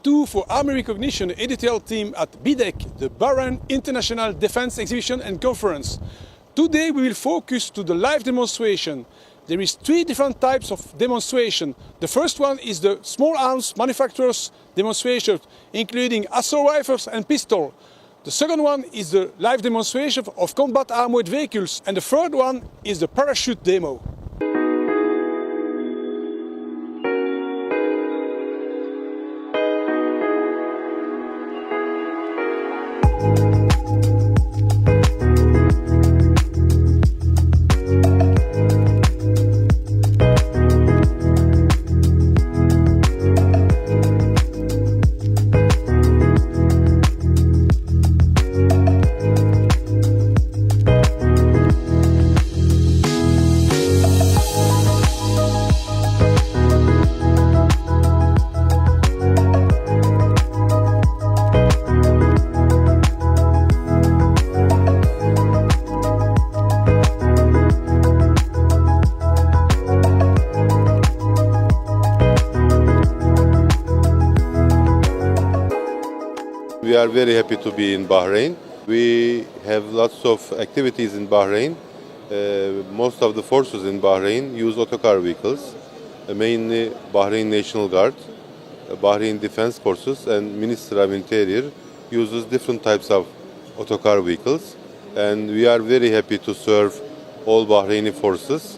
2022 for Army Recognition editorial team at BIDEC, the Bahrain International Defence Exhibition and Conference. Today we will focus to the live demonstration. There is three different types of demonstration. The first one is the small arms manufacturers demonstration, including assault rifles and pistols. The second one is the live demonstration of combat armored vehicles, and the third one is the parachute demo. We are very happy to be in Bahrain. We have lots of activities in Bahrain. Most of the forces in Bahrain use autocar vehicles, mainly Bahrain National Guard, Bahrain Defense Forces and Ministry of Interior uses different types of autocar vehicles. And we are very happy to serve all Bahraini forces.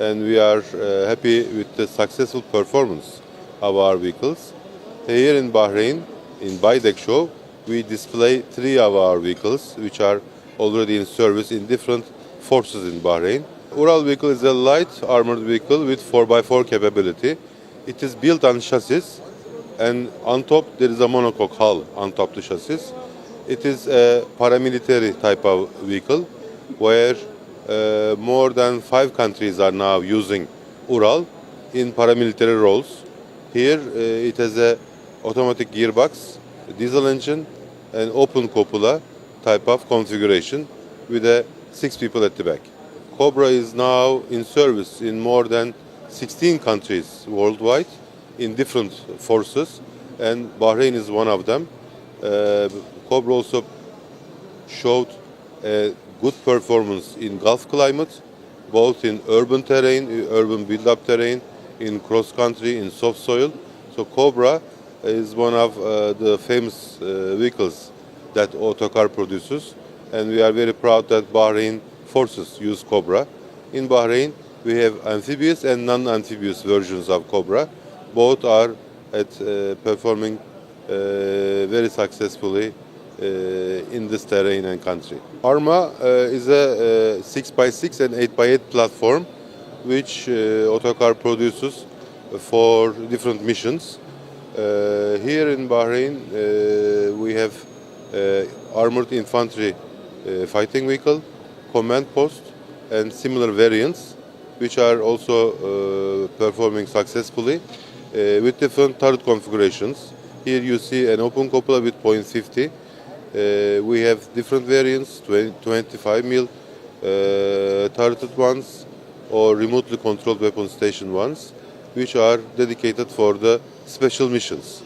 And we are happy with the successful performance of our vehicles. Here in Bahrain, in BIDEC show, we display three of our vehicles which are already in service in different forces in Bahrain. Ural vehicle is a light armored vehicle with 4x4 capability. It is built on chassis and on top there is a monocoque hull on top the chassis. It is a paramilitary type of vehicle where more than 5 countries are now using Ural in paramilitary roles. Here it has a automatic gearbox, diesel engine and open cupola type of configuration with 6 people at the back. Cobra is now in service in more than 16 countries worldwide in different forces, and Bahrain is one of them. Cobra also showed a good performance in Gulf climate, both in urban terrain, urban build-up terrain, in cross-country, in soft soil. So Cobra is one of the famous vehicles that Autocar produces, and we are very proud that Bahrain forces use Cobra. In Bahrain, we have amphibious and non-amphibious versions of Cobra. Both are at performing very successfully in this terrain and country. Arma is a 6x6 and 8x8 platform which Autocar produces for different missions. Here in Bahrain, we have armored infantry fighting vehicle, command post, and similar variants, which are also performing successfully with different turret configurations. Here you see an open cupola with .50. We have different variants, 25 mil turreted ones or remotely controlled weapon station ones, which are dedicated for the special missions.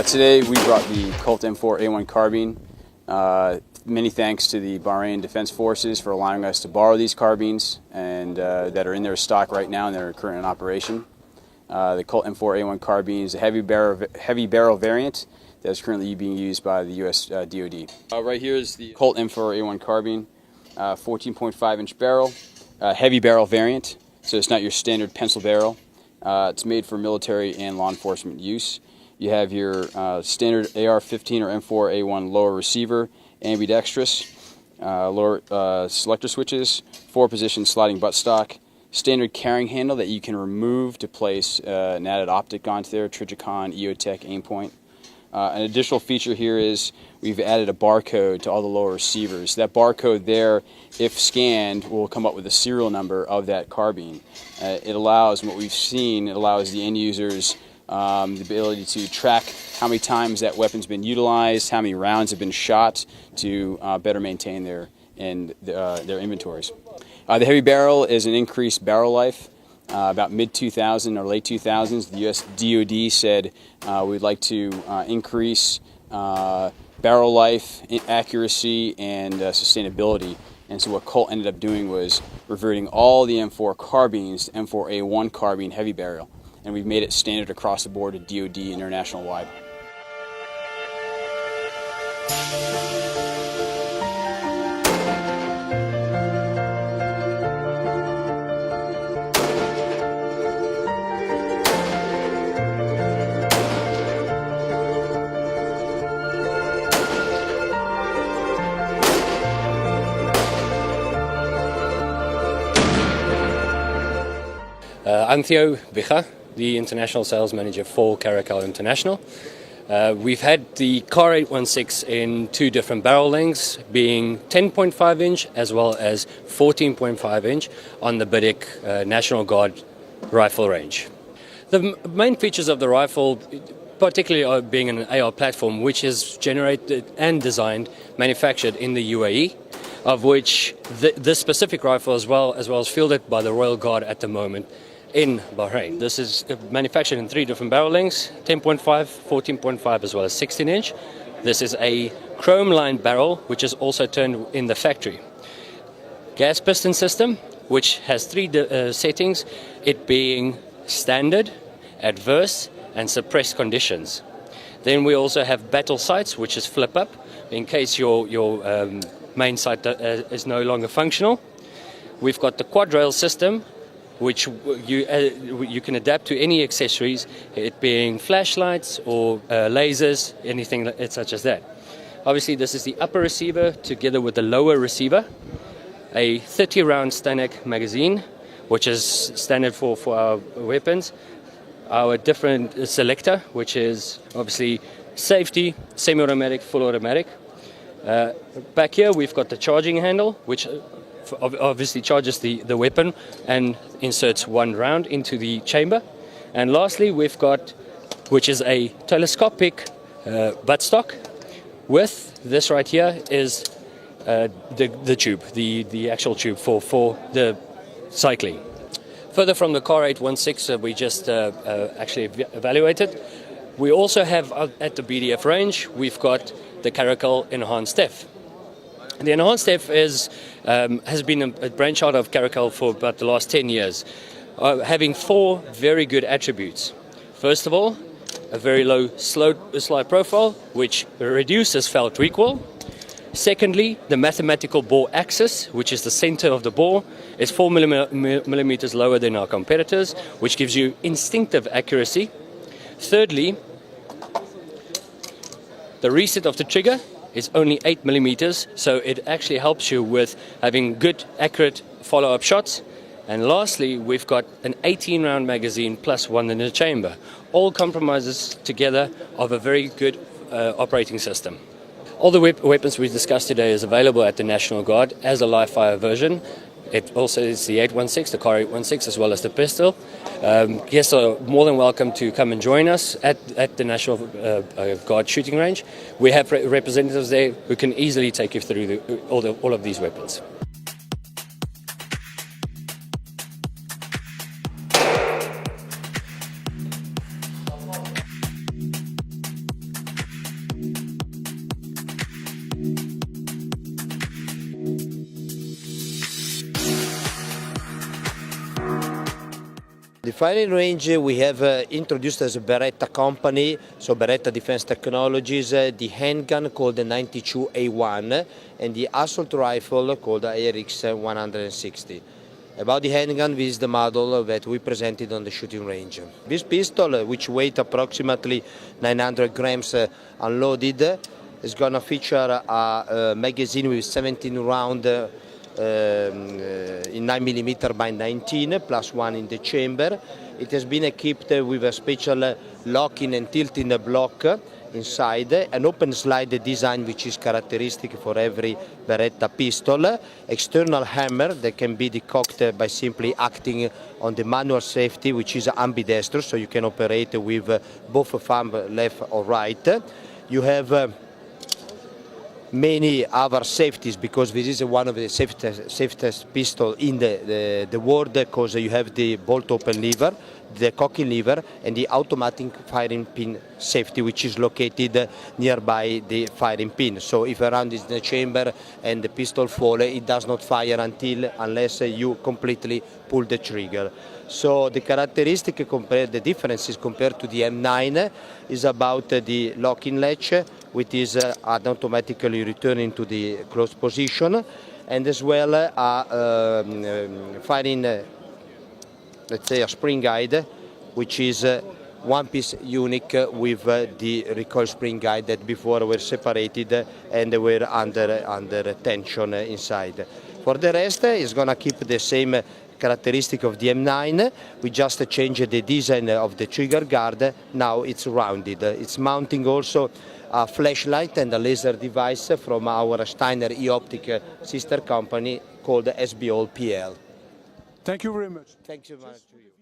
Today we brought the Colt M4A1 carbine. Many thanks to the Bahrain Defense Forces for allowing us to borrow these carbines and that are in their stock right now and that are currently in operation. The Colt M4A1 carbine is a heavy barrel variant that is currently being used by the U.S. DoD. Right here is the Colt M4A1 carbine, 14.5-inch barrel, heavy barrel variant, so it's not your standard pencil barrel. It's made for military and law enforcement use. You have your standard AR-15 or M4A1 lower receiver, ambidextrous, lower selector switches, 4-position sliding buttstock, standard carrying handle that you can remove to place an added optic onto there, Trijicon, EOTech, Aimpoint. An additional feature here is we've added a barcode to all the lower receivers. That barcode there, if scanned, will come up with a serial number of that carbine. It allows, what we've seen, it allows the end users the ability to track how many times that weapon's been utilized, how many rounds have been shot, to better maintain their inventories. The heavy barrel is an increased barrel life. About mid-2000 or late 2000s, the U.S. DoD said we'd like to increase barrel life, accuracy, and sustainability. And so what Colt ended up doing was reverting all the M4 carbines to M4A1 carbine heavy barrel. And we've made it standard across the board at DoD international wide. I'm Theo Bicha, the International Sales Manager for Caracal International. We've had the Car 816 in two different barrel lengths, being 10.5 inch as well as 14.5 inch on the BIDEC National Guard rifle range. The main features of the rifle, particularly are being an AR platform, which is generated and designed, manufactured in the UAE, of which this specific rifle as well as fielded by the Royal Guard at the moment in Bahrain. This is manufactured in three different barrel lengths, 10.5, 14.5 as well as 16 inch. This is a chrome lined barrel which is also turned in the factory. Gas piston system, which has three settings, it being standard, adverse and suppressed conditions. Then we also have battle sights, which is flip up in case your main sight is no longer functional. We've got the quad rail system, which you can adapt to any accessories, it being flashlights or lasers, anything such as that. Obviously, this is the upper receiver together with the lower receiver, a 30-round Stanek magazine, which is standard for our weapons, our different selector, which is obviously safety, semi-automatic, full automatic. Back here, we've got the charging handle, which obviously charges the weapon and inserts one round into the chamber. And lastly, we've got, which is a telescopic buttstock. With this right here is the tube, the actual tube for the cycling. Further from the Car 816 we just actually evaluated, we also have at the BDF range, we've got the Caracal Enhanced F. The Enhanced F has been a branch out of Caracal for about the last 10 years, having four very good attributes. First of all, a very low slide profile, which reduces felt recoil. Secondly, the mathematical bore axis, which is the center of the bore, is 4 millimeters lower than our competitors, which gives you instinctive accuracy. Thirdly, the reset of the trigger is only 8 millimeters, so it actually helps you with having good, accurate follow-up shots. And lastly, we've got an 18-round magazine plus one in the chamber. All compromises together of a very good operating system. All the weapons we discussed today is available at the National Guard as a live fire version. It also is the 816, the Car 816, as well as the pistol. Guests are more than welcome to come and join us at the National Guard shooting range. We have representatives there who can easily take you through all of these weapons. The firing range we have introduced as a Beretta company, so Beretta Defense Technologies, the handgun called the 92A1 and the assault rifle called the ARX 160. About the handgun, this is the model that we presented on the shooting range. This pistol, which weighs approximately 900 grams unloaded, is going to feature a magazine with 17 rounds in 9mm by 19 plus one in the chamber. It has been equipped with a special locking and tilting block inside, an open slide design which is characteristic for every Beretta pistol, external hammer that can be decocked by simply acting on the manual safety, which is ambidextrous, so you can operate with both thumbs, left or right. You have many other safeties, because this is one of the safest pistol in the world, because you have the bolt open lever, the cocking lever, and the automatic firing pin safety, which is located nearby the firing pin. So if a round is in the chamber and the pistol falls, it does not fire unless you completely pull the trigger. So the the differences compared to the M9 is about the locking latch, which is automatically returning to the closed position, and as well firing, let's say, a spring guide, which is one piece unique with the recoil spring guide that before were separated and were under tension inside. For the rest, it's going to keep the same characteristic of the M9. We just changed the design of the trigger guard. Now it's rounded. It's mounting also a flashlight and a laser device from our Steiner e-optic sister company called SBO PL. Thank you very much. Thank you very much to you.